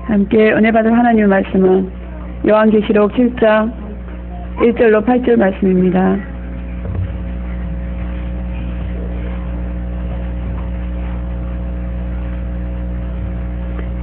함께 은혜 받을 하나님의 말씀은 요한계시록 7장 1절로 8절 말씀입니다.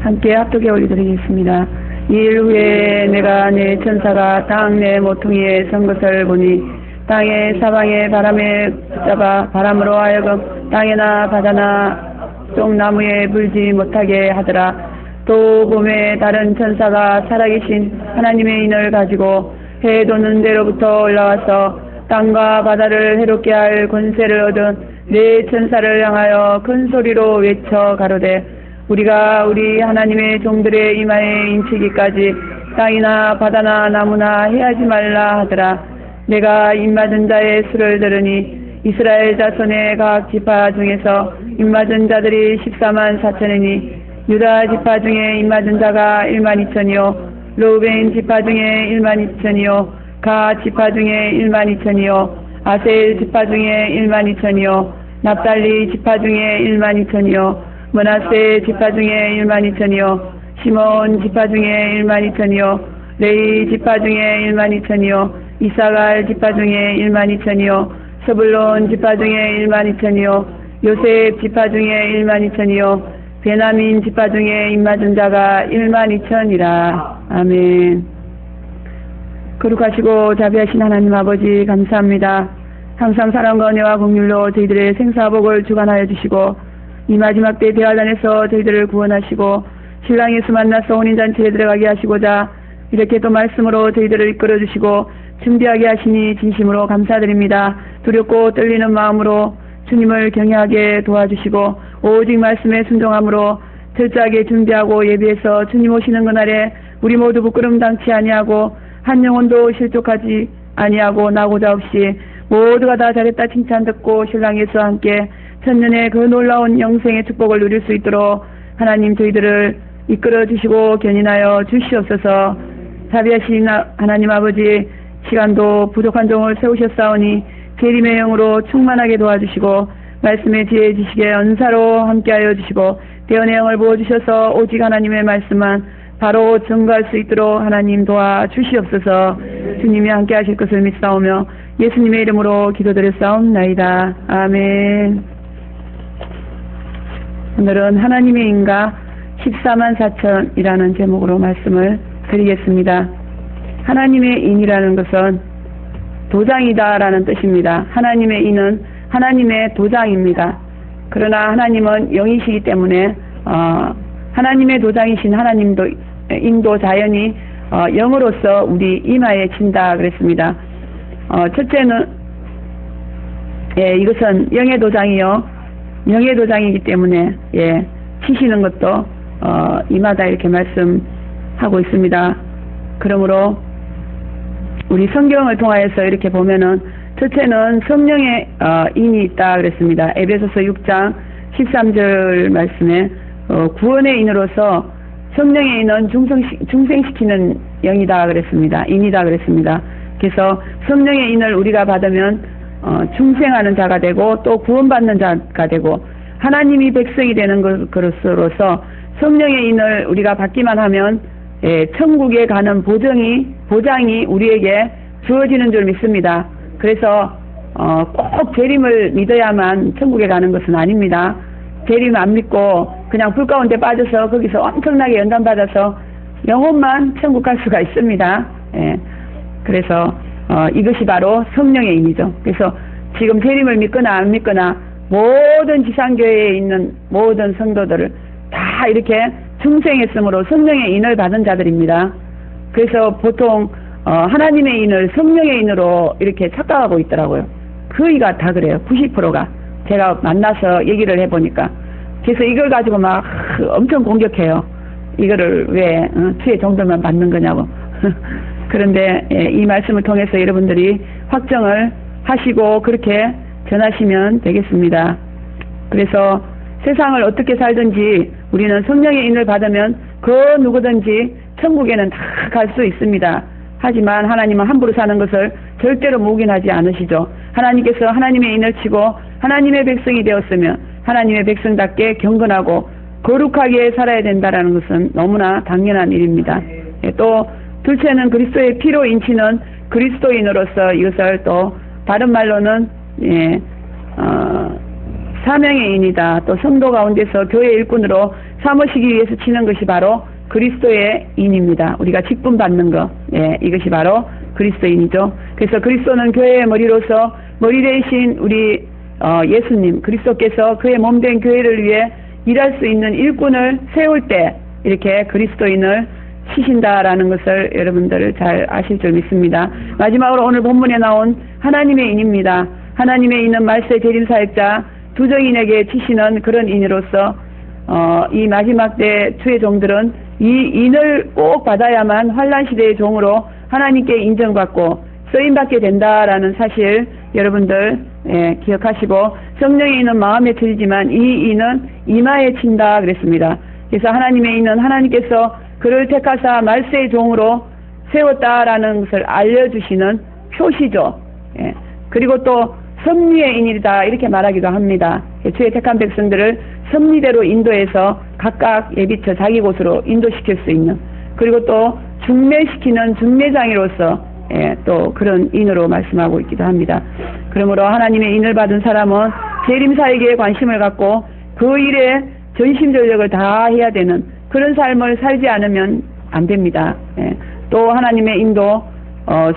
함께 합독에 올려드리겠습니다. 이일 후에 내가 내 천사가 땅 내 모퉁이에 선 것을 보니 땅의 사방에 바람에 붙잡아 바람으로 하여금 땅에나 바다나 쫑나무에 불지 못하게 하더라. 또 봄에 다른 천사가 살아계신 하나님의 인을 가지고 해 도는 데로부터 올라와서 땅과 바다를 해롭게 할 권세를 얻은 네 천사를 향하여 큰 소리로 외쳐 가로되 우리가 우리 하나님의 종들의 이마에 인치기까지 땅이나 바다나 나무나 해하지 말라 하더라. 내가 입맞은 자의 수를 들으니 이스라엘 자손의 각 지파 중에서 입맞은 자들이 14만 4천이니 유다 지파 중에 입맞은 자가 1만 2천이요 르우벤 지파 중에 1만 2천이요 가 지파 중에 1만 2천이요 아셀 지파 중에 1만 2천이요 납달리 지파 중에 1만 2천이요 므낫세 지파 중에 1만 2천이요 시몬 지파 중에 1만 2천이요 레위 지파 중에 1만 2천이요 이사갈 지파 중에 1만 2천이요 스불론 지파 중에 1만 2천이요 요셉 지파 중에 1만 2천이요 베냐민 지파 중에 입맞은 자가 1만 2천이라. 아멘. 거룩하시고 자비하신 하나님 아버지 감사합니다. 항상 사랑과 은혜와 긍휼로 저희들의 생사복을 주관하여 주시고 이 마지막 때 대환란에서 저희들을 구원하시고 신랑 예수 만나서 혼인잔치에 들어가게 하시고자 이렇게 또 말씀으로 저희들을 이끌어 주시고 준비하게 하시니 진심으로 감사드립니다. 두렵고 떨리는 마음으로 주님을 경외하게 도와주시고 오직 말씀에 순종함으로 철저하게 준비하고 예비해서 주님 오시는 그날에 우리 모두 부끄럼 당치 아니하고 한 영혼도 실족하지 아니하고 나고자 없이 모두가 다 잘했다 칭찬 듣고 신랑 예수와 함께 천년의 그 놀라운 영생의 축복을 누릴 수 있도록 하나님 저희들을 이끌어 주시고 견인하여 주시옵소서. 자비하신 하나님 아버지 시간도 부족한 종을 세우셨사오니 재림의 영으로 충만하게 도와주시고 말씀의 지혜 지식의 은사로 함께하여 주시고 대언의 영을 부어주셔서 오직 하나님의 말씀만 바로 증거할 수 있도록 하나님 도와주시옵소서. 주님이 함께하실 것을 믿사오며 예수님의 이름으로 기도드렸사옵나이다. 아멘. 오늘은 하나님의 인가 14만 4천이라는 제목으로 말씀을 드리겠습니다. 하나님의 인이라는 것은 도장이다라는 뜻입니다. 하나님의 인은 하나님의 도장입니다. 그러나 하나님은 영이시기 때문에 하나님의 도장이신 하나님도 인도 자연이 영으로서 우리 이마에 친다 그랬습니다. 첫째는 이것은 영의 도장이요 영의 도장이기 때문에 치시는 것도 이마다 이렇게 말씀하고 있습니다. 그러므로 우리 성경을 통하여서 이렇게 보면은 첫째는 성령의 인이 있다 그랬습니다. 에베소서 6장 13절 말씀에 구원의 인으로서 성령의 인은 중생시키는 영이다 그랬습니다. 인이다 그랬습니다. 그래서 성령의 인을 우리가 받으면 중생하는 자가 되고 또 구원받는 자가 되고 하나님이 백성이 되는 것으로서 성령의 인을 우리가 받기만 하면 천국에 가는 보장이 우리에게 주어지는 줄 믿습니다. 그래서 꼭 재림을 믿어야만 천국에 가는 것은 아닙니다. 재림 안 믿고 그냥 불 가운데 빠져서 거기서 엄청나게 연단받아서 영혼만 천국 갈 수가 있습니다. 그래서 이것이 바로 성령의 인이죠. 그래서 지금 재림을 믿거나 안 믿거나 모든 지상교회에 있는 모든 성도들을 다 이렇게 중생했으므로 성령의 인을 받은 자들입니다. 그래서 보통 하나님의 인을 성령의 인으로 이렇게 착각하고 있더라고요. 거의가 다 그래요. 90%가. 제가 만나서 얘기를 해보니까. 그래서 이걸 가지고 막 엄청 공격해요. 이거를 왜 주의 종들만 받는 거냐고. 그런데 이 말씀을 통해서 여러분들이 확정을 하시고 그렇게 전하시면 되겠습니다. 그래서 세상을 어떻게 살든지 우리는 성령의 인을 받으면 그 누구든지 천국에는 다 갈 수 있습니다. 하지만 하나님은 함부로 사는 것을 절대로 묵인하지 않으시죠. 하나님께서 하나님의 인을 치고 하나님의 백성이 되었으면 하나님의 백성답게 경건하고 거룩하게 살아야 된다라는 것은 너무나 당연한 일입니다. 예, 또 둘째는 그리스도의 피로 인치는 그리스도인으로서 이것을 또 다른 말로는 사명의 인이다. 또 성도 가운데서 교회 일꾼으로 삼으시기 위해서 치는 것이 바로 그리스도의 인입니다. 우리가 직분 받는 것, 이것이 바로 그리스도인이죠. 그래서 그리스도는 교회의 머리로서 머리 되신 우리 예수님 그리스도께서 그의 몸된 교회를 위해 일할 수 있는 일꾼을 세울 때 이렇게 그리스도인을 치신다라는 것을 여러분들 잘 아실 줄 믿습니다. 마지막으로 오늘 본문에 나온 하나님의 인입니다. 하나님의 인은 말세 재림사역자 두정인에게 치시는 그런 인으로서 이 마지막 때 주의 종들은 이 인을 꼭 받아야만 환란시대의 종으로 하나님께 인정받고 쓰임받게 된다라는 사실 여러분들 기억하시고, 성령의 인은 마음에 들지만 이 인은 이마에 친다 그랬습니다. 그래서 하나님의 인은 하나님께서 그를 택하사 말세의 종으로 세웠다라는 것을 알려주시는 표시죠. 그리고 또 섭리의 인이다 이렇게 말하기도 합니다. 주의 택한 백성들을 섭리대로 인도해서 각각 예비처 자기 곳으로 인도시킬 수 있는, 그리고 또 중매시키는 중매장이로서 또 그런 인으로 말씀하고 있기도 합니다. 그러므로 하나님의 인을 받은 사람은 재림사역에 관심을 갖고 그 일에 전심전력을 다해야 되는 그런 삶을 살지 않으면 안 됩니다. 또 하나님의 인도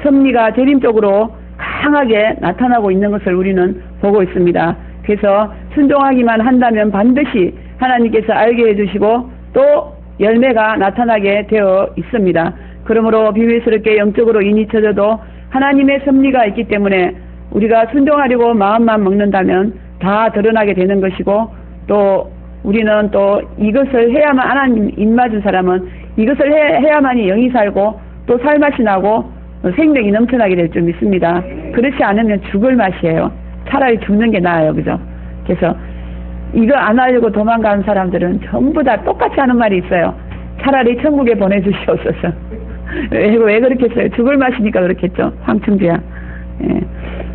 섭리가 재림 쪽으로 강하게 나타나고 있는 것을 우리는 보고 있습니다. 그래서 순종하기만 한다면 반드시 하나님께서 알게 해주시고 또 열매가 나타나게 되어 있습니다. 그러므로 비밀스럽게 영적으로 인이 쳐져도 하나님의 섭리가 있기 때문에 우리가 순종하려고 마음만 먹는다면 다 드러나게 되는 것이고, 또 우리는 또 이것을 해야만, 하나님 입맞은 사람은 이것을 해야만이 영이 살고 또 살맛이 나고 생명이 넘쳐나게 될 줄 믿습니다. 그렇지 않으면 죽을 맛이에요. 차라리 죽는 게 나아요. 그죠? 그래서 이거 안 하려고 도망가는 사람들은 전부 다 똑같이 하는 말이 있어요. 차라리 천국에 보내주시옵소서. 왜 그렇겠어요? 죽을 맛이니까 그렇겠죠. 황충주야.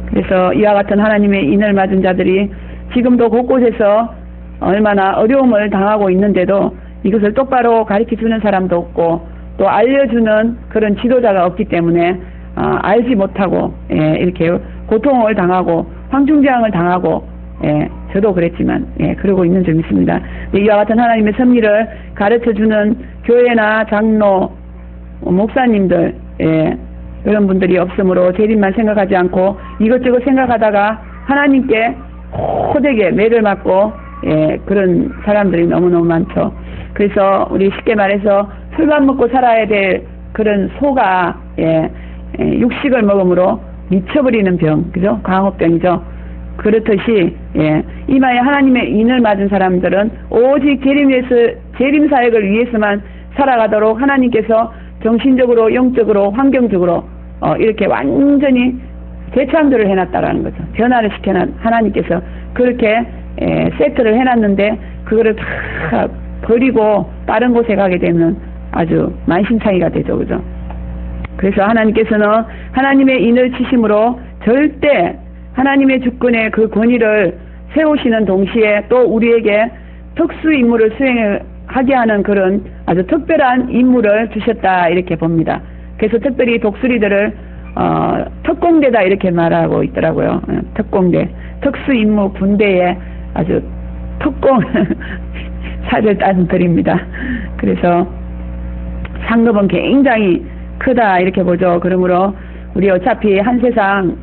그래서 이와 같은 하나님의 인을 맞은 자들이 지금도 곳곳에서 얼마나 어려움을 당하고 있는데도 이것을 똑바로 가르쳐주는 사람도 없고 또 알려주는 그런 지도자가 없기 때문에 알지 못하고 이렇게 고통을 당하고 황충재앙을 당하고 저도 그랬지만 그러고 있는 줄 믿습니다. 이와 같은 하나님의 섭리를 가르쳐주는 교회나 장로, 목사님들 그런 분들이 없으므로 재림만 생각하지 않고 이것저것 생각하다가 하나님께 호되게 매를 맞고 그런 사람들이 너무너무 많죠. 그래서 우리 쉽게 말해서 술만 먹고 살아야 될 그런 소가 육식을 먹음으로 미쳐버리는 병, 그죠? 광우병이죠. 그렇듯이 이마에 하나님의 인을 맞은 사람들은 오직 재림 사역을 위해서만 살아가도록 하나님께서 정신적으로, 영적으로, 환경적으로 이렇게 완전히 재창조를 해놨다라는 거죠. 변화를 시켜놨 하나님께서 그렇게 세트를 해놨는데 그거를 다 버리고 다른 곳에 가게 되면 아주 만신창이가 되죠. 그죠? 그래서 하나님께서는 하나님의 인을 치심으로 절대 하나님의 주권의 그 권위를 세우시는 동시에 또 우리에게 특수 임무를 수행하게 하는 그런 아주 특별한 임무를 주셨다 이렇게 봅니다. 그래서 특별히 독수리들을 특공대다 이렇게 말하고 있더라고요. 특공대, 특수 임무 군대에 아주 특공 살을 딴 들입니다. 그래서 상급은 굉장히 크다 이렇게 보죠. 그러므로 우리 어차피 한 세상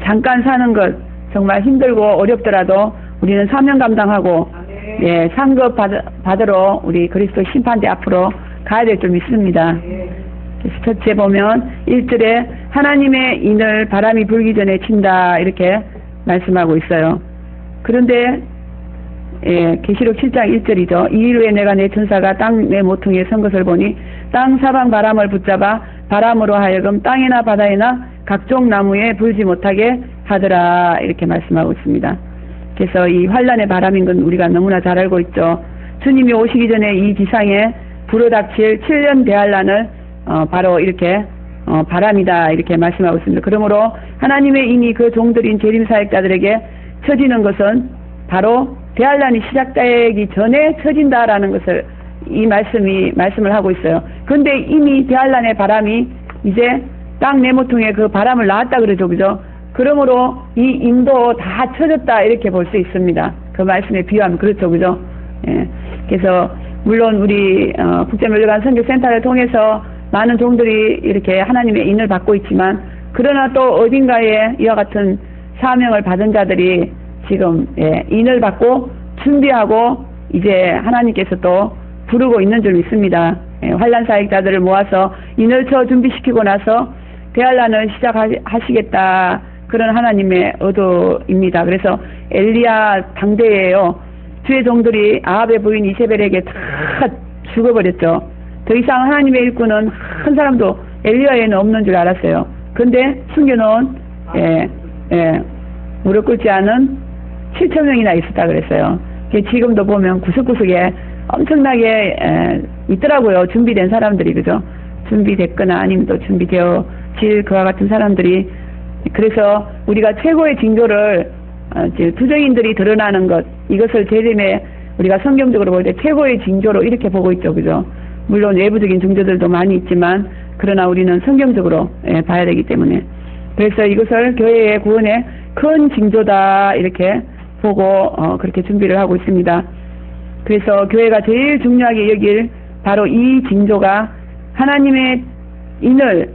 잠깐 사는 것 정말 힘들고 어렵더라도 우리는 사명 감당하고 상급 받으러 우리 그리스도 심판대 앞으로 가야 될 줄 믿습니다. 그래서 첫째 보면 1절에 하나님의 인을 바람이 불기 전에 친다 이렇게 말씀하고 있어요. 그런데 계시록 7장 1절이죠. 이 일 후에 내가 내 천사가 땅 내 모퉁이에 선 것을 보니 땅 사방 바람을 붙잡아 바람으로 하여금 땅이나 바다에나 각종 나무에 불지 못하게 하더라 이렇게 말씀하고 있습니다. 그래서 이 환란의 바람인 건 우리가 너무나 잘 알고 있죠. 주님이 오시기 전에 이 지상에 불어닥칠 7년 대환란을 바로 이렇게 바람이다 이렇게 말씀하고 있습니다. 그러므로 하나님의 인이 그 종들인 재림사역자들에게 쳐지는 것은 바로 대환란이 시작되기 전에 처진다라는 것을 이 말씀을 하고 있어요. 그런데 이미 대환란의 바람이 이제 땅 네모퉁이에 그 바람을 낳았다 그러죠, 그죠? 그러므로 이 인도 다 쳐졌다 이렇게 볼 수 있습니다. 그 말씀에 비유하면 그렇죠, 그죠? 예. 그래서 물론 우리 국제면류관 선교센터를 통해서 많은 종들이 이렇게 하나님의 인을 받고 있지만, 그러나 또 어딘가에 이와 같은 사명을 받은 자들이 지금 인을 받고 준비하고 이제 하나님께서 또 부르고 있는 줄 믿습니다. 환난 사역자들을 모아서 인을 쳐 준비시키고 나서 대환란을 시작하시겠다, 그런 하나님의 의도입니다. 그래서 엘리야 당대에요, 주의 종들이 아합의 부인 이세벨에게 다 죽어버렸죠. 더 이상 하나님의 일꾼은 한 사람도 엘리야에는 없는 줄 알았어요. 그런데 숨겨놓은 무릎 꿇지 않은 7,000명이나 있었다 그랬어요. 지금도 보면 구석구석에 엄청나게 있더라고요. 준비된 사람들이, 그죠? 준비됐거나 아니면 또 준비되어질 그와 같은 사람들이. 그래서 우리가 최고의 징조를 투정인들이 드러나는 것, 이것을 재림에 우리가 성경적으로 볼 때 최고의 징조로 이렇게 보고 있죠, 그죠? 물론 외부적인 징조들도 많이 있지만, 그러나 우리는 성경적으로 봐야 되기 때문에, 그래서 이것을 교회의 구원의 큰 징조다 이렇게 보고 그렇게 준비를 하고 있습니다. 그래서 교회가 제일 중요하게 여길 바로 이 징조가 하나님의 인을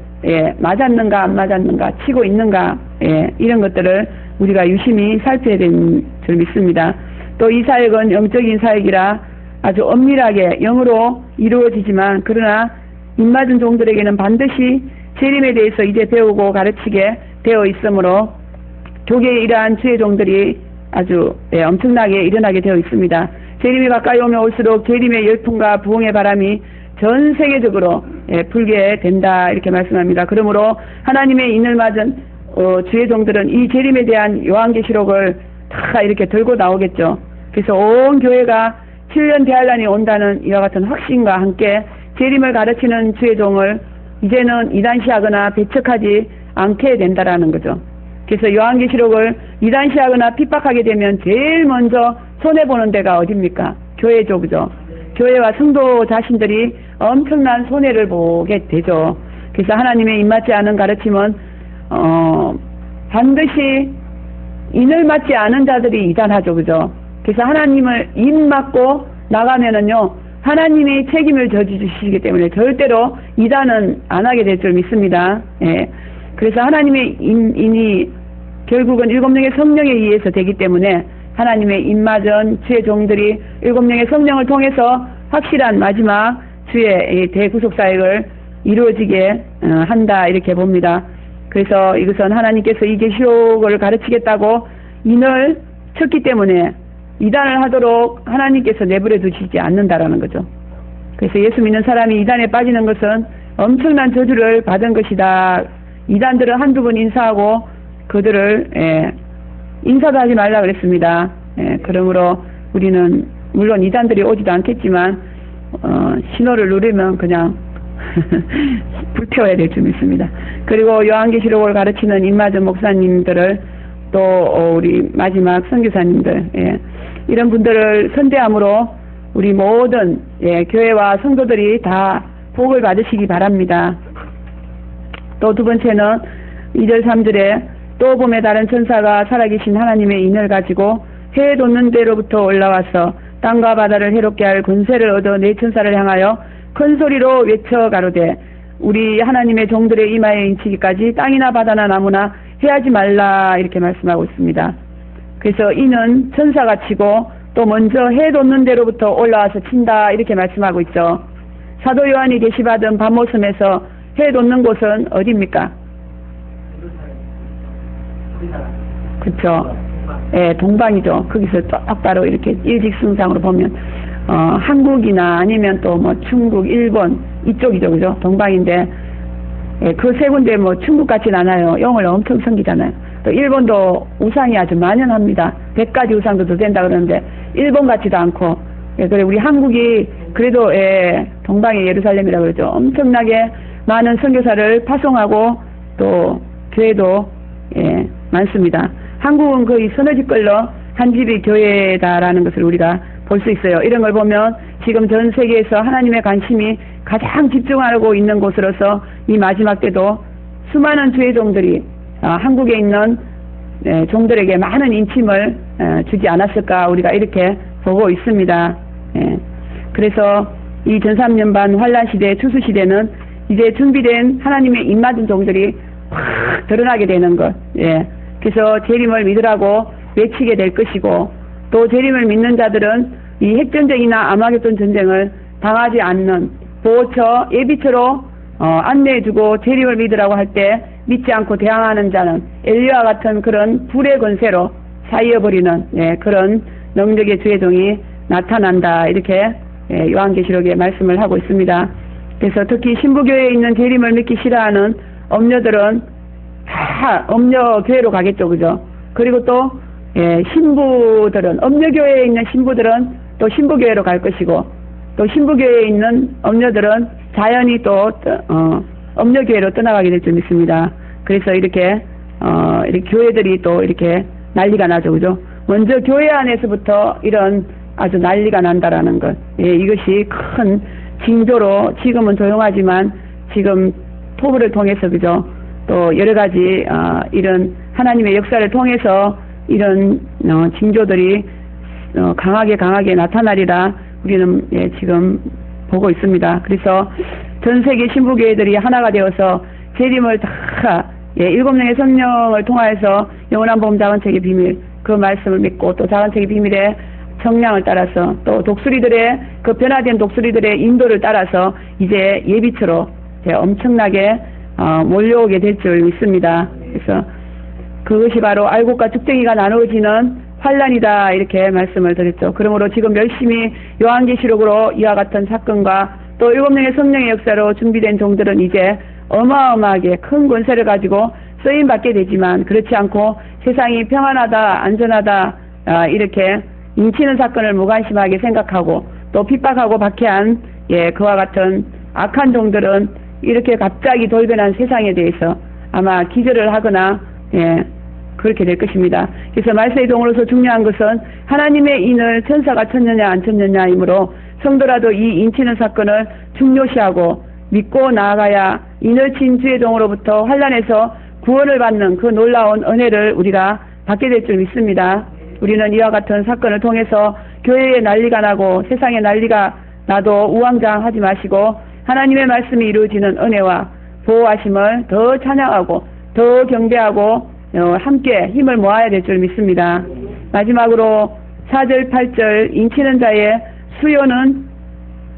맞았는가 안 맞았는가, 치고 있는가, 이런 것들을 우리가 유심히 살펴야 되는 줄 믿습니다. 또 이 사역은 영적인 사역이라 아주 엄밀하게 영으로 이루어지지만, 그러나 입맞은 종들에게는 반드시 재림에 대해서 이제 배우고 가르치게 되어 있으므로 교계에 이러한 주의 종들이 아주 엄청나게 일어나게 되어 있습니다. 재림이 가까이 오면 올수록 재림의 열풍과 부흥의 바람이 전 세계적으로 불게 된다 이렇게 말씀합니다. 그러므로 하나님의 인을 맞은 주의 종들은 이 재림에 대한 요한계시록을 다 이렇게 들고 나오겠죠. 그래서 온 교회가 7년 대환란이 온다는 이와 같은 확신과 함께 재림을 가르치는 주의 종을 이제는 이단시하거나 배척하지 않게 된다라는 거죠. 그래서 요한계시록을 이단시하거나 핍박하게 되면 제일 먼저 손해보는 데가 어딥니까? 교회죠, 그죠? 교회와 성도 자신들이 엄청난 손해를 보게 되죠. 그래서 하나님의 입맞지 않은 가르침은 반드시 인을 맞지 않은 자들이 이단하죠, 그죠? 그래서 하나님을 입맞고 나가면은요, 하나님이 책임을 져주시기 때문에 절대로 이단은 안 하게 될 줄 믿습니다. 그래서 하나님의 인이 결국은 7명의 성령에 의해서 되기 때문에 하나님의 입맞은 주의 종들이 7명의 성령을 통해서 확실한 마지막 주의 대구속사역을 이루어지게 한다 이렇게 봅니다. 그래서 이것은 하나님께서 이 계시록을 가르치겠다고 인을 쳤기 때문에 이단을 하도록 하나님께서 내버려 두시지 않는다라는 거죠. 그래서 예수 믿는 사람이 이단에 빠지는 것은 엄청난 저주를 받은 것이다. 이단들은 한두 번 인사하고 그들을 인사도 하지 말라 그랬습니다. 그러므로 우리는 물론 이단들이 오지도 않겠지만 신호를 누르면 그냥 불태워야 될 줄 믿습니다. 그리고 요한계시록을 가르치는 입맞은 목사님들을 또 우리 마지막 선교사님들 이런 분들을 선대함으로 우리 모든 교회와 성도들이 다 복을 받으시기 바랍니다. 또 두 번째는 2절 3절에 또 봄에 다른 천사가 살아계신 하나님의 인을 가지고 해 돋는 데로부터 올라와서 땅과 바다를 해롭게 할 권세를 얻어 네 천사를 향하여 큰 소리로 외쳐 가로되 우리 하나님의 종들의 이마에 인치기까지 땅이나 바다나 나무나 해하지 말라 이렇게 말씀하고 있습니다. 그래서 이는 천사가 치고 또 먼저 해 돋는 데로부터 올라와서 친다 이렇게 말씀하고 있죠. 사도 요한이 계시받은 밤모섬에서 해 돋는 곳은 어디입니까? 그렇죠. 동방이죠. 거기서 똑바로 이렇게 일직선상으로 보면 한국이나 아니면 또 뭐 중국, 일본 이쪽이죠, 그죠? 동방인데 그 세 군데 뭐 중국 같진 않아요. 영을 엄청 섬기잖아요. 또 일본도 우상이 아주 만연합니다. 100가지 우상도 더 된다 그러는데 일본 같지도 않고 그래 우리 한국이 그래도 동방의 예루살렘이라고 그러죠. 엄청나게 많은 선교사를 파송하고 또 교회도 많습니다. 한국은 거의 서너 집 걸러 한 집이 교회다라는 것을 우리가 볼 수 있어요. 이런 걸 보면 지금 전 세계에서 하나님의 관심이 가장 집중하고 있는 곳으로서 이 마지막 때도 수많은 주의 종들이 한국에 있는 종들에게 많은 인침을 주지 않았을까 우리가 이렇게 보고 있습니다. 그래서 이 전3년반 환란시대 추수시대는 이제 준비된 하나님의 입맞은 종들이 확 드러나게 되는 것. 그래서 재림을 믿으라고 외치게 될 것이고, 또 재림을 믿는 자들은 이 핵전쟁이나 아마겟돈 전쟁을 당하지 않는 보호처, 예비처로 안내해주고 재림을 믿으라고 할 때 믿지 않고 대항하는 자는 엘리야와 같은 그런 불의 권세로 사이어버리는 그런 능력의 주의 종이 나타난다. 이렇게 요한계시록에 말씀을 하고 있습니다. 그래서 특히 신부교회에 있는 재림을 믿기 싫어하는 엄녀들은 다 엄녀교회로 가겠죠. 그죠? 그리고 또 신부들은, 엄녀교회에 있는 신부들은 또 신부교회로 갈 것이고, 또 신부교회에 있는 엄녀들은 자연히 또 엄녀교회로 떠나가게 될 줄 믿습니다. 그래서 이렇게 교회들이 또 이렇게 난리가 나죠. 그죠? 먼저 교회 안에서부터 이런 아주 난리가 난다라는 것. 이것이 큰 징조로, 지금은 조용하지만 지금 토부를 통해서, 그죠? 또 여러 가지 이런 하나님의 역사를 통해서 이런 징조들이 강하게 나타나리라 우리는 지금 보고 있습니다. 그래서 전 세계 신부교회들이 하나가 되어서 재림을 다 7명의 성령을 통하여서 영원한 복음 작은책의 비밀, 그 말씀을 믿고, 또 작은책의 비밀의 정량을 따라서, 또 독수리들의 그 변화된 독수리들의 인도를 따라서 이제 예비처로 이제 엄청나게 몰려오게 될 줄 믿습니다. 그래서 그것이 바로 알곡과 죽쟁이가 나누어지는 환란이다, 이렇게 말씀을 드렸죠. 그러므로 지금 열심히 요한계시록으로 이와 같은 사건과 또 7명의 성령의 역사로 준비된 종들은 이제 어마어마하게 큰 권세를 가지고 쓰임받게 되지만, 그렇지 않고 세상이 평안하다, 안전하다 이렇게 인치는 사건을 무관심하게 생각하고, 또 핍박하고 박해한 그와 같은 악한 종들은 이렇게 갑자기 돌변한 세상에 대해서 아마 기절을 하거나 그렇게 될 것입니다. 그래서 말세의 종으로서 중요한 것은 하나님의 인을 천사가 쳤느냐 안 쳤느냐이므로, 성도라도 이 인치는 사건을 중요시하고 믿고 나아가야 인을 친 주의 종으로부터 환란에서 구원을 받는 그 놀라운 은혜를 우리가 받게 될 줄 믿습니다. 우리는 이와 같은 사건을 통해서 교회에 난리가 나고 세상에 난리가 나도 우왕좌왕하지 마시고, 하나님의 말씀이 이루어지는 은혜와 보호하심을 더 찬양하고 더 경배하고 함께 힘을 모아야 될 줄 믿습니다. 마지막으로 4절 8절 인치는 자의 수요는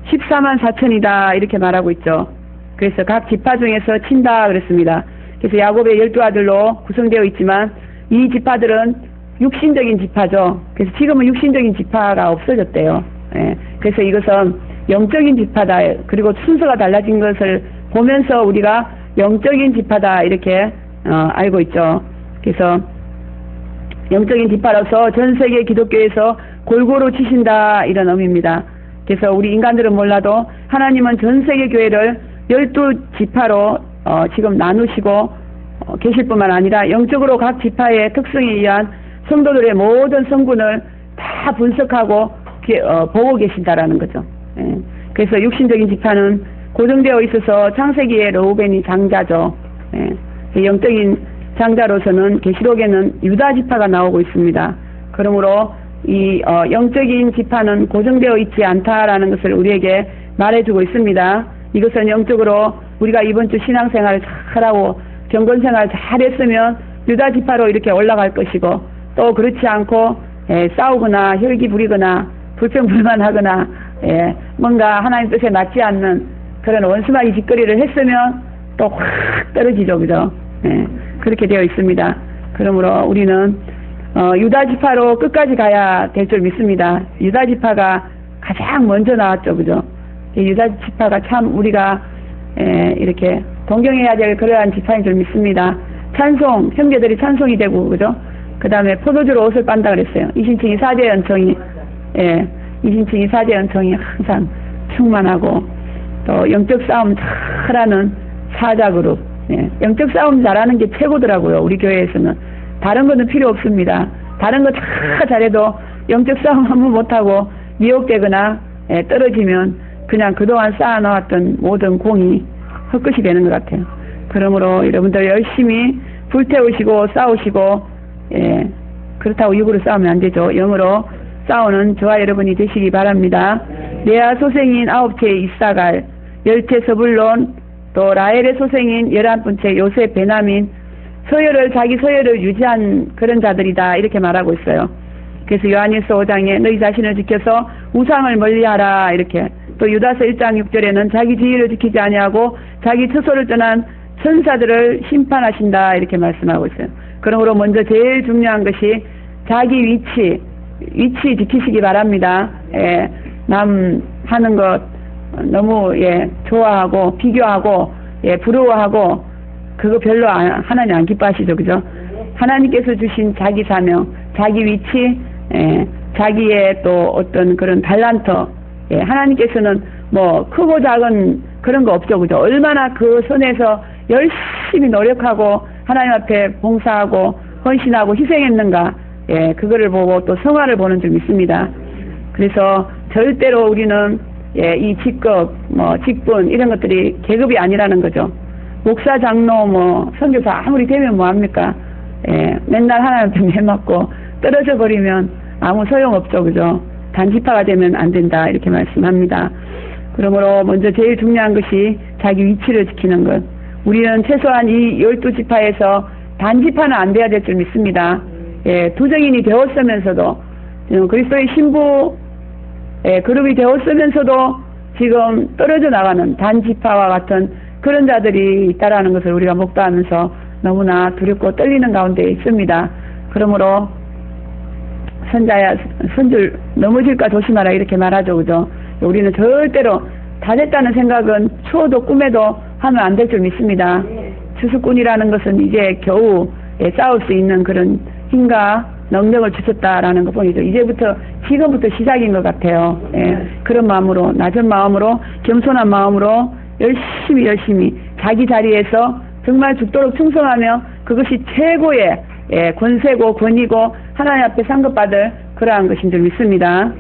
14만 4천이다 이렇게 말하고 있죠. 그래서 각 지파 중에서 친다 그랬습니다. 그래서 야곱의 12아들로 구성되어 있지만 이 지파들은 육신적인 지파죠. 그래서 지금은 육신적인 지파가 없어졌대요. 그래서 이것은 영적인 지파다. 그리고 순서가 달라진 것을 보면서 우리가 영적인 지파다 이렇게 알고 있죠. 그래서 영적인 지파로서 전 세계 기독교에서 골고루 치신다 이런 의미입니다. 그래서 우리 인간들은 몰라도 하나님은 전 세계 교회를 12지파로 지금 나누시고 계실 뿐만 아니라 영적으로 각 지파의 특성에 의한 성도들의 모든 성분을 다 분석하고 보고 계신다라는 거죠. 그래서 육신적인 지파는 고정되어 있어서 창세기에 르우벤이 장자죠. 영적인 장자로서는 계시록에는 유다 지파가 나오고 있습니다. 그러므로 이 영적인 지파는 고정되어 있지 않다라는 것을 우리에게 말해주고 있습니다. 이것은 영적으로 우리가 이번 주 신앙생활을 잘하고 경건생활을 잘했으면 유다 지파로 이렇게 올라갈 것이고, 또 그렇지 않고 싸우거나 혈기 부리거나 불평불만하거나 뭔가 하나님 뜻에 맞지 않는 그런 원수마귀 짓거리를 했으면 또 확 떨어지죠. 그죠? 그렇게 되어 있습니다. 그러므로 우리는 유다 지파로 끝까지 가야 될 줄 믿습니다. 유다 지파가 가장 먼저 나왔죠. 그죠? 유다 지파가 참 우리가 이렇게 동경해야 될 그러한 지파인 줄 믿습니다. 찬송, 형제들이 찬송이 되고, 그죠? 그 다음에 포도주로 옷을 빤다 그랬어요. 이신칭이 사제 연청이, 이신칭이 사제 연청이 항상 충만하고, 또 영적 싸움 잘하는 사자 그룹, 영적 싸움 잘하는 게 최고더라고요. 우리 교회에서는. 다른 거는 필요 없습니다. 다른 거 다 잘해도 영적 싸움 한번 못하고 미혹되거나 떨어지면 그냥 그동안 쌓아놓았던 모든 공이 헛것이 되는 것 같아요. 그러므로 여러분들 열심히 불태우시고 싸우시고, 그렇다고 육으로 싸우면 안 되죠. 영으로 싸우는 저와 여러분이 되시기 바랍니다. 레아 소생인 9채 이사갈, 10채 서불론, 또 라헬의 소생인 11번째 요셉 베냐민, 자기 서열을 유지한 그런 자들이다, 이렇게 말하고 있어요. 그래서 요한일서 5장에 너희 자신을 지켜서 우상을 멀리하라, 이렇게. 또 유다서 1장 6절에는 자기 지위를 지키지 아니하고 자기 처소를 떠난 천사들을 심판하신다, 이렇게 말씀하고 있어요. 그러므로 먼저 제일 중요한 것이 자기 위치 지키시기 바랍니다. 남 하는 것 너무 좋아하고 비교하고 부러워하고 그거 별로 하나님 안 기뻐하시죠, 그죠? 하나님께서 주신 자기 사명, 자기 위치, 자기의 또 어떤 그런 달란트, 하나님께서는 뭐 크고 작은 그런 거 없죠, 그죠? 얼마나 그 선에서 열심히 노력하고 하나님 앞에 봉사하고 헌신하고 희생했는가, 그거를 보고 또 성화를 보는 줄 믿습니다. 그래서 절대로 우리는 이 직급, 직분 이런 것들이 계급이 아니라는 거죠. 목사, 장로, 선교사 아무리 되면 뭐합니까? 맨날 하나님 앞에 매맞고 떨어져 버리면 아무 소용없죠, 그죠? 단지파가 되면 안 된다, 이렇게 말씀합니다. 그러므로 먼저 제일 중요한 것이 자기 위치를 지키는 것. 우리는 최소한 이 12지파에서 단지파는 안 돼야 될 줄 믿습니다. 두정인이 되었으면서도, 그리스도의 신부, 그룹이 되었으면서도 지금 떨어져 나가는 단지파와 같은 그런 자들이 있다라는 것을 우리가 목도하면서 너무나 두렵고 떨리는 가운데 있습니다. 그러므로 선자야, 선줄 넘어질까 조심하라, 이렇게 말하죠, 그죠? 우리는 절대로 다 됐다는 생각은 추워도 꿈에도 하면 안 될 줄 믿습니다. 추수꾼이라는 것은 이제 겨우 싸울 수 있는 그런 힘과 능력을 주셨다라는 것 뿐이죠. 지금부터 시작인 것 같아요. 그런 마음으로, 낮은 마음으로, 겸손한 마음으로 열심히 자기 자리에서 정말 죽도록 충성하며 그것이 최고의 권세고 권위고 하나님 앞에 상급받을 그러한 것인 줄 믿습니다.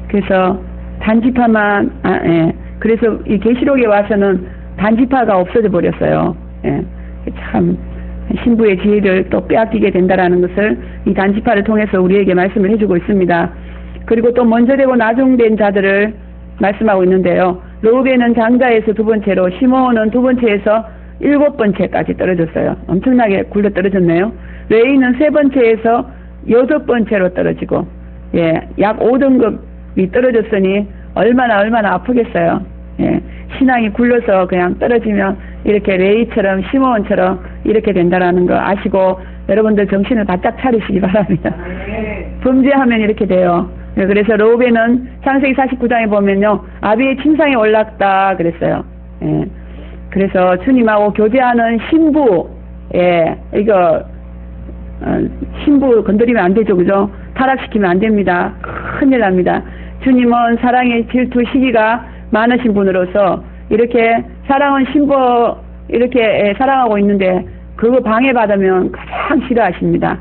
그래서 단지파만, 그래서 이 계시록에 와서는 단지파가 없어져 버렸어요. 참 신부의 지혜를 또 빼앗기게 된다라는 것을 이 단지파를 통해서 우리에게 말씀을 해주고 있습니다. 그리고 또 먼저 되고 나중된 자들을 말씀하고 있는데요. 르우벤은 장자에서 2번째로, 시므온은 2번째에서 7번째까지 떨어졌어요. 엄청나게 굴러 떨어졌네요. 레위는 3번째에서 6번째로 떨어지고, 약 5등급이 떨어졌으니 얼마나 아프겠어요. 신앙이 굴러서 그냥 떨어지면 이렇게 레위처럼 시므온처럼 이렇게 된다라는 거 아시고 여러분들 정신을 바짝 차리시기 바랍니다. 범죄하면 이렇게 돼요. 그래서 르우벤은 창세기 49장에 보면요, 아비의 침상에 올랐다 그랬어요. 그래서 주님하고 교제하는 신부, 이거 신부 건드리면 안 되죠, 그죠? 타락시키면 안 됩니다. 큰일 납니다. 주님은 사랑의 질투 시기가 많으신 분으로서 이렇게 사랑은 신부 이렇게 사랑하고 있는데 그거 방해받으면 가장 싫어하십니다.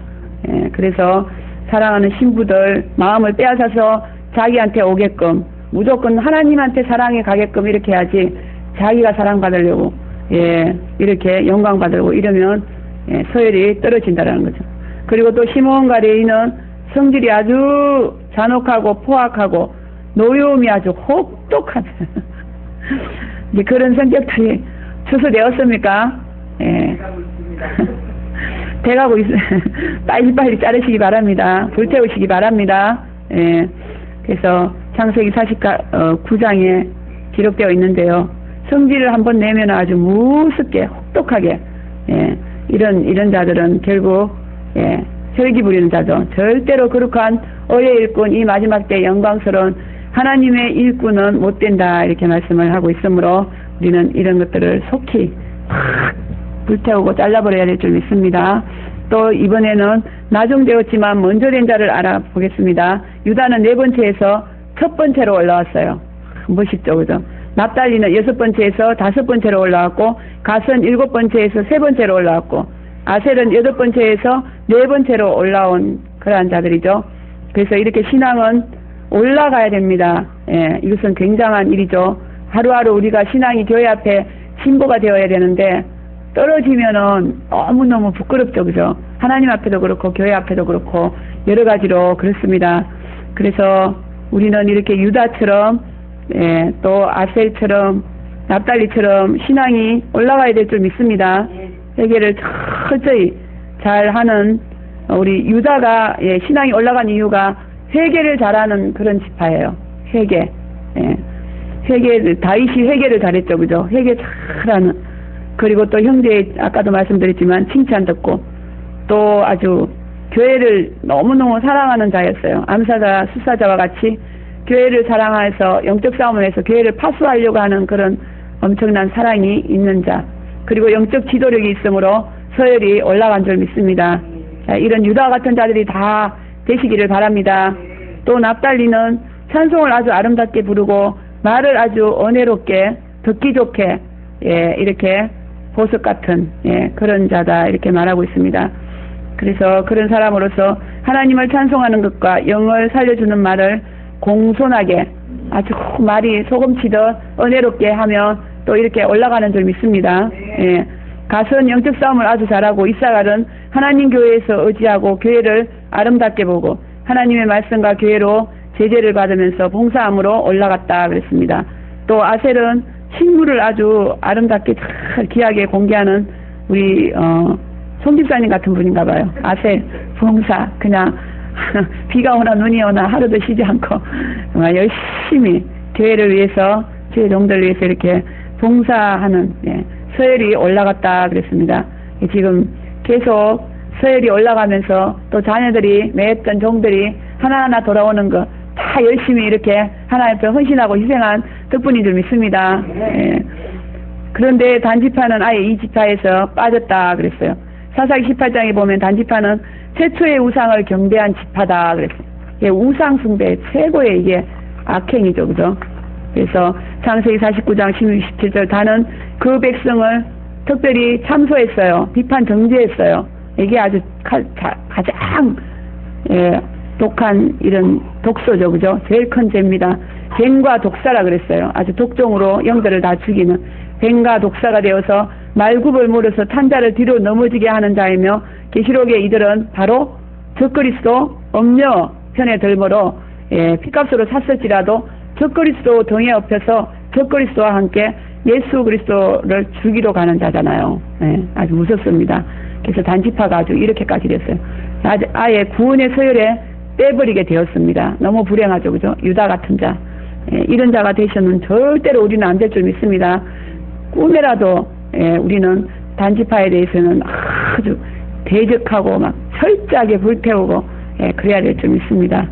그래서 사랑하는 신부들 마음을 빼앗아서 자기한테 오게끔, 무조건 하나님한테 사랑이 가게끔 이렇게 해야지, 자기가 사랑받으려고 이렇게 영광 받으려고 이러면 서열이 떨어진다라는 거죠. 그리고 또 시므온과 레위는 성질이 아주 잔혹하고 포악하고 노여움이 아주 혹독한 이제 그런 성격들이 추수되었습니까? 돼가고 있어요. 빨리빨리 자르시기 바랍니다. 불태우시기 바랍니다. 그래서 창세기 49장에 기록되어 있는데요. 성질을 한번 내면 아주 무섭게 혹독하게, 이런 자들은 결국 혈기 부리는 자죠. 절대로 거룩한 어의 일꾼, 이 마지막 때 영광스러운 하나님의 일꾼은 못 된다, 이렇게 말씀을 하고 있으므로 우리는 이런 것들을 속히 불태우고 잘라버려야 될 줄 믿습니다. 또 이번에는 나중되었지만 먼저 된 자를 알아보겠습니다. 유다는 4번째에서 첫 번째로 올라왔어요. 멋있죠, 그죠? 납달리는 6번째에서 5번째로 올라왔고, 갓은 7번째에서 3번째로 올라왔고, 아셀은 8번째에서 4번째로 올라온 그러한 자들이죠. 그래서 이렇게 신앙은 올라가야 됩니다. 예, 이것은 굉장한 일이죠. 하루하루 우리가 신앙이 교회 앞에 신보가 되어야 되는데 떨어지면은 너무너무 부끄럽죠. 그죠? 하나님 앞에도 그렇고 교회 앞에도 그렇고 여러 가지로 그렇습니다. 그래서 우리는 이렇게 유다처럼 또 아셀처럼 납달리처럼 신앙이 올라가야 될 줄 믿습니다. 회개를 철저히 잘하는 우리 유다가 신앙이 올라간 이유가 회개를 잘하는 그런 지파예요. 회개. 다윗이 회개를 잘했죠. 그죠? 회개 잘하는. 그리고 또 형제, 아까도 말씀드렸지만 칭찬 듣고 또 아주 교회를 너무너무 사랑하는 자였어요. 암사자, 수사자와 같이 교회를 사랑해서 영적 싸움을 해서 교회를 파수하려고 하는 그런 엄청난 사랑이 있는 자. 그리고 영적 지도력이 있으므로 서열이 올라간 줄 믿습니다. 자, 이런 유다 같은 자들이 다 되시기를 바랍니다. 또 납달리는 찬송을 아주 아름답게 부르고 말을 아주 은혜롭게 듣기 좋게 이렇게 보석 같은 그런 자다 이렇게 말하고 있습니다. 그래서 그런 사람으로서 하나님을 찬송하는 것과 영을 살려주는 말을 공손하게 아주 말이 소금치듯 은혜롭게 하면 또 이렇게 올라가는 줄 믿습니다. 갓은 영적 싸움을 아주 잘하고 이사갈은 하나님 교회에서 의지하고 교회를 아름답게 보고 하나님의 말씀과 교회로 제재를 받으면서 봉사함으로 올라갔다 그랬습니다. 또 아셀은 식물을 아주 아름답게 잘 귀하게 공개하는 우리 손 집사님 같은 분인가 봐요. 아셀 봉사 그냥 비가 오나 눈이 오나 하루도 쉬지 않고 정말 열심히 교회를 위해서 교회 종들을 위해서 이렇게 봉사하는 서열이 올라갔다 그랬습니다. 지금 계속 서열이 올라가면서 또 자녀들이 맺었던 종들이 하나하나 돌아오는 거 다 열심히 이렇게 하나님 앞에 헌신하고 희생한 덕분인 줄 믿습니다. 그런데 단지파는 아예 이 지파에서 빠졌다 그랬어요. 사사기 18장에 보면 단지파는 최초의 우상을 경배한 지파다 그랬어요. 우상 숭배 최고의 이게 악행이죠. 그죠? 그래서 창세기 49장 16, 17절 다는 그 백성을 특별히 참소했어요. 비판 정죄했어요. 이게 아주 가장 독한 이런 독소죠. 그죠? 제일 큰 죄입니다. 뱀과 독사라 그랬어요. 아주 독종으로 영들을 다 죽이는 뱀과 독사가 되어서 말굽을 물어서 탄자를 뒤로 넘어지게 하는 자이며 계시록에 이들은 바로 적그리스도 음녀 편에 들므로 피값으로 샀을지라도 적그리스도 등에 업혀서 적그리스도와 함께 예수 그리스도를 죽이러 가는 자잖아요. 아주 무섭습니다. 그래서 단지파가 아주 이렇게까지 됐어요. 아예 구원의 서열에 빼버리게 되었습니다. 너무 불행하죠. 그죠? 유다 같은 자. 이런 자가 되시면 절대로 우리는 안 될 줄 믿습니다. 꿈에라도 우리는 단지파에 대해서는 아주 대적하고 막 철저하게 불태우고 그래야 될 줄 믿습니다.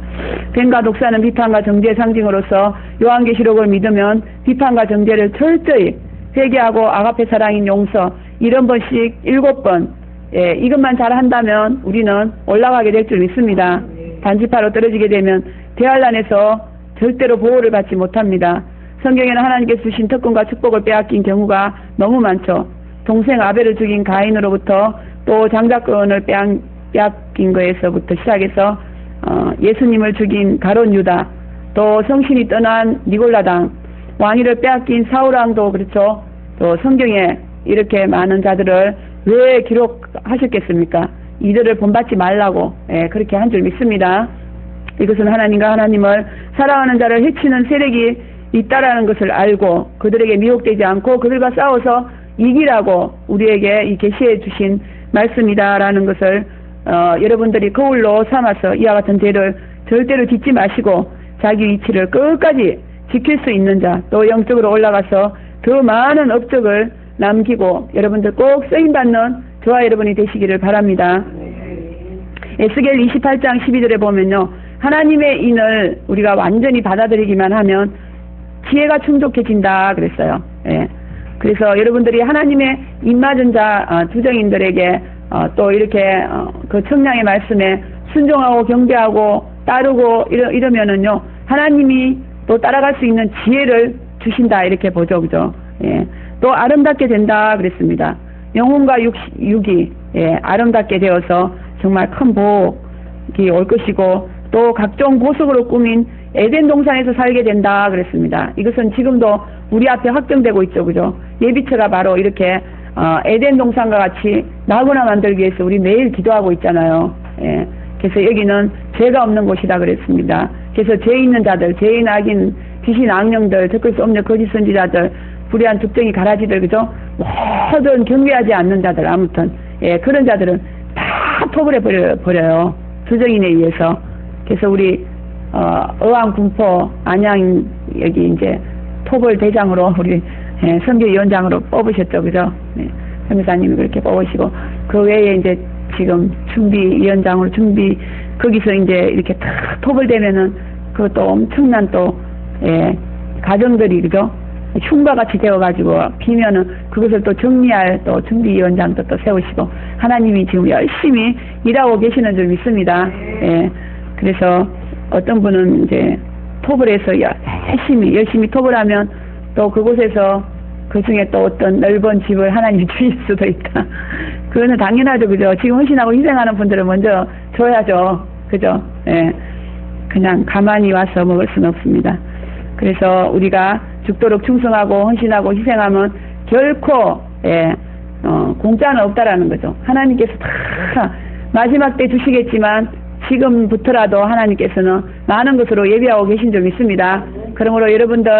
뱀과 독사는 비판과 정죄의 상징으로서 요한계시록을 믿으면 비판과 정죄를 철저히 회개하고 아가페 사랑인 용서 7번씩 7번 이것만 잘 한다면 우리는 올라가게 될 줄 믿습니다. 단지파로 떨어지게 되면 대환란에서 절대로 보호를 받지 못합니다. 성경에는 하나님께서 주신 특권과 축복을 빼앗긴 경우가 너무 많죠. 동생 아벨을 죽인 가인으로부터 또 장자권을 빼앗긴 거에서부터 시작해서 예수님을 죽인 가룟 유다, 또 성신이 떠난 니골라당, 왕위를 빼앗긴 사울왕도 그렇죠. 또 성경에 이렇게 많은 자들을 왜 기록하셨겠습니까? 이들을 본받지 말라고 그렇게 한 줄 믿습니다. 이것은 하나님과 하나님을 사랑하는 자를 해치는 세력이 있다라는 것을 알고 그들에게 미혹되지 않고 그들과 싸워서 이기라고 우리에게 이 계시해 주신 말씀이다라는 것을 여러분들이 거울로 삼아서 이와 같은 죄를 절대로 짓지 마시고 자기 위치를 끝까지 지킬 수 있는 자, 또 영적으로 올라가서 더 많은 업적을 남기고 여러분들 꼭 쓰임받는 저와 여러분이 되시기를 바랍니다. 에스겔 28장 12절에 보면요, 하나님의 인을 우리가 완전히 받아들이기만 하면 지혜가 충족해진다 그랬어요. 그래서 여러분들이 하나님의 입맞은 자 주정인들에게 또 이렇게 그 청량의 말씀에 순종하고 경배하고 따르고 이러면은요, 하나님이 또 따라갈 수 있는 지혜를 주신다 이렇게 보죠. 그죠? 또 아름답게 된다 그랬습니다. 영혼과 육이 예, 아름답게 되어서 정말 큰 복이 올 것이고 또 각종 보석으로 꾸민 에덴 동산에서 살게 된다 그랬습니다. 이것은 지금도 우리 앞에 확정되고 있죠, 그죠? 예비처가 바로 이렇게 에덴 동산과 같이 나거나 만들기 위해서 우리 매일 기도하고 있잖아요. 예. 그래서 여기는 죄가 없는 곳이다 그랬습니다. 그래서 죄 있는 자들, 죄인, 악인, 귀신, 악령들, 덮을 수 없는 거짓 선지자들, 불의한 tuk정이 가라지들, 그죠? 모든 경배하지 않는 자들, 아무튼 예, 그런 자들은 다 톱을 해버려요. 주정인에 의해서. 그래서 우리 의왕, 군포, 안양 여기 이제 톱을 대장으로 우리 예, 선교위원장으로 뽑으셨죠, 그죠? 네, 선교사님이 그렇게 뽑으시고 그 외에 이제 지금 준비위원장으로 거기서 이제 이렇게 탁 톱을 대면은 그것도 엄청난 또 예, 가정들이 그죠? 흉과 같이 되어가지고 비면은 그것을 또 정리할 또 준비위원장도 또 세우시고 하나님이 지금 열심히 일하고 계시는 줄 믿습니다. 예, 그래서 어떤 분은 이제 톱을 해서 열심히 톱을 하면 또 그곳에서 그 중에 또 어떤 넓은 집을 하나님이 주실 수도 있다. 그거는 당연하죠, 그죠? 지금 헌신하고 희생하는 분들은 먼저 줘야죠, 그죠? 예, 그냥 가만히 와서 먹을 수는 없습니다. 그래서 우리가 죽도록 충성하고 헌신하고 희생하면 결코 예, 공짜는 없다라는 거죠. 하나님께서 다 마지막 때 주시겠지만 지금부터라도 하나님께서는 많은 것으로 예비하고 계신 줄 믿습니다. 그러므로 여러분들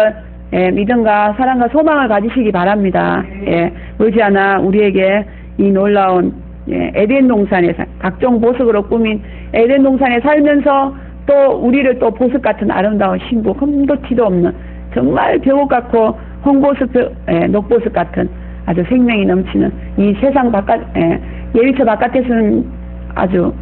예, 믿음과 사랑과 소망을 가지시기 바랍니다. 예, 머지않아 우리에게 이 놀라운 예, 에덴 동산에서 각종 보석으로 꾸민 에덴 동산에 살면서 또 우리를 또 보석 같은 아름다운 신부, 흠도 티도 없는 정말 벼옥 같고 홍보석, 예, 녹보석 같은 아주 생명이 넘치는 이 세상 바깥 예비처 바깥에서는 아주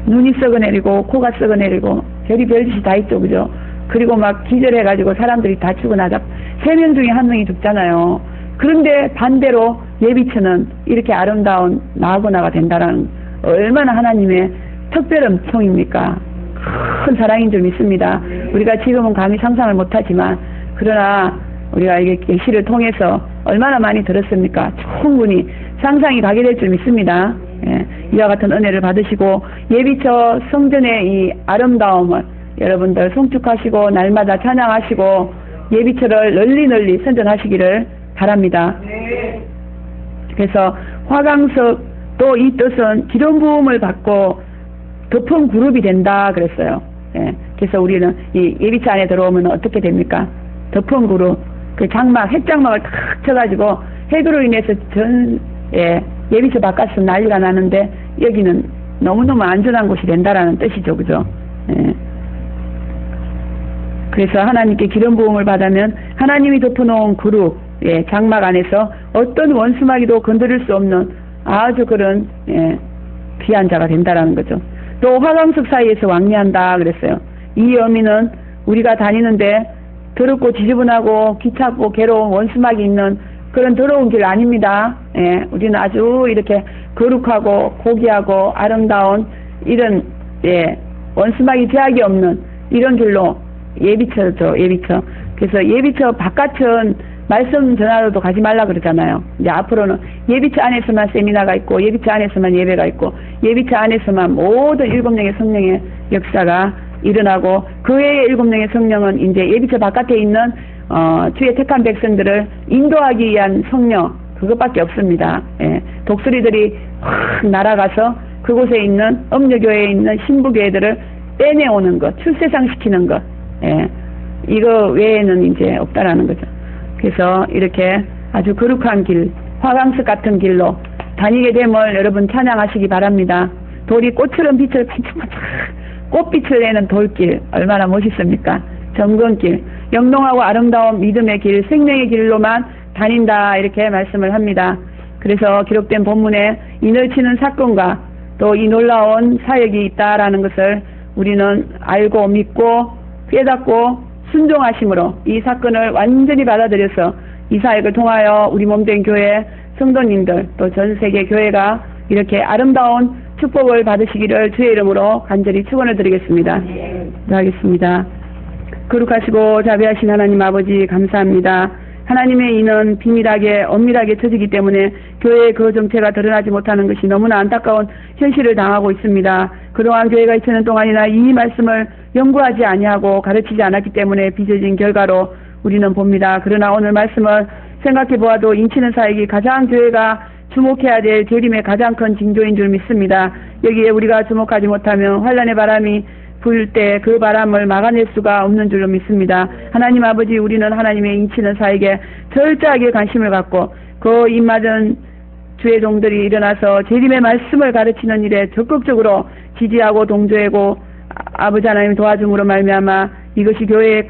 눈이 썩어내리고 코가 썩어내리고 별이 별짓이 다 있죠, 그죠? 그리고 막 기절해가지고 사람들이 다 죽어나가 3명 중에 1명이 죽잖아요. 그런데 반대로 예비처는 이렇게 아름다운 나그나가 된다는 얼마나 하나님의 특별한 총입니까? 큰 사랑인 줄 믿습니다. 우리가 지금은 감히 상상을 못하지만 그러나 우리가 이게 계시를 통해서 얼마나 많이 들었습니까? 충분히 상상이 가게 될 줄 믿습니다. 예, 이와 같은 은혜를 받으시고 예비처 성전의 이 아름다움을 여러분들 송축하시고 날마다 찬양하시고 예비처를 널리 선전하시기를 바랍니다. 그래서 화강석 또 이 뜻은 기름 부음을 받고 덮은 그룹이 된다 그랬어요. 예, 그래서 우리는 이 예비처 안에 들어오면 어떻게 됩니까? 덮은 그룹, 그 장막, 핵장막을 탁 쳐가지고 핵으로 인해서 예비처 바깥에서 난리가 나는데 여기는 너무너무 안전한 곳이 된다라는 뜻이죠, 그죠? 예. 그래서 하나님께 기름 부음을 받으면 하나님이 덮어놓은 그룹, 예, 장막 안에서 어떤 원수마귀도 건드릴 수 없는 아주 그런 귀한 자가 된다라는 거죠. 또 화강석 사이에서 왕래한다 그랬어요. 이 의미는 우리가 다니는데 더럽고 지저분하고 귀찮고 괴로운 원수막이 있는 그런 더러운 길 아닙니다. 예, 우리는 아주 이렇게 거룩하고 고귀하고 아름다운 이런 원수막이 제약이 없는 이런 길로 예비처죠, 예비처. 그래서 예비처 바깥은 말씀 전하러도 가지 말라 그러잖아요. 이제 앞으로는 예비처 안에서만 세미나가 있고 예비처 안에서만 예배가 있고 예비처 안에서만 모든 7명의 성령의 역사가 일어나고 그 외의 7명의 성령은 이제 예비처 바깥에 있는 주의 택한 백성들을 인도하기 위한 성령 그것밖에 없습니다. 예. 독수리들이 확 날아가서 그곳에 있는 음녀교회에 있는 신부교회들을 빼내오는 것, 출세상시키는 것, 예. 이거 외에는 이제 없다라는 거죠. 그래서 이렇게 아주 거룩한 길, 화강석 같은 길로 다니게 됨을 여러분 찬양하시기 바랍니다. 돌이 꽃처럼 빛을 반짝반짝 꽃빛을 내는 돌길 얼마나 멋있습니까? 정건길, 영롱하고 아름다운 믿음의 길, 생명의 길로만 다닌다 이렇게 말씀을 합니다. 그래서 기록된 본문에 이 넓치는 사건과 또 이 놀라운 사역이 있다라는 것을 우리는 알고 믿고 깨닫고 순종하심으로 이 사건을 완전히 받아들여서 이 사역을 통하여 우리 몸된 교회 성도님들 또 전 세계 교회가 이렇게 아름다운 축복을 받으시기를 주의 이름으로 간절히 축원을 드리겠습니다. 기도하겠습니다. 거룩하시고 자비하신 하나님 아버지 감사합니다. 하나님의 인은 비밀하게 엄밀하게 쳐지기 때문에 교회의 그 정체가 드러나지 못하는 것이 너무나 안타까운 현실을 당하고 있습니다. 그동안 교회가 2000년 동안이나 이 말씀을 연구하지 아니하고 가르치지 않았기 때문에 빚어진 결과로 우리는 봅니다. 그러나 오늘 말씀을 생각해 보아도 인치는 사역이 가장 교회가 주목해야 될 재림의 가장 큰 징조인 줄 믿습니다. 여기에 우리가 주목하지 못하면 환란의 바람이 불 때 그 바람을 막아낼 수가 없는 줄로 믿습니다. 하나님 아버지, 우리는 하나님의 인치는 사역에 철저하게 관심을 갖고 그 입맞은 주의 종들이 일어나서 재림의 말씀을 가르치는 일에 적극적으로 지지하고 동조하고 아버지 하나님 도와줌으로 말미암아 이것이 교회의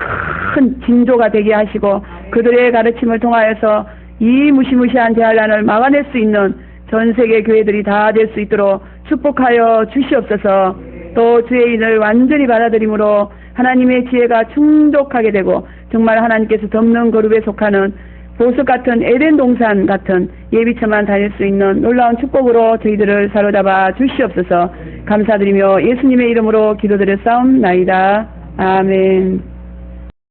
큰 징조가 되게 하시고 그들의 가르침을 통하여서 이 무시무시한 대환란을 막아낼 수 있는 전 세계 교회들이 다 될 수 있도록 축복하여 주시옵소서. 또 주의 인을 완전히 받아들임으로 하나님의 지혜가 충족하게 되고 정말 하나님께서 덮는 그룹에 속하는 보석 같은 에덴 동산 같은 예비처만 다닐 수 있는 놀라운 축복으로 저희들을 사로잡아 주시옵소서. 감사드리며 예수님의 이름으로 기도드렸사옵나이다. 아멘.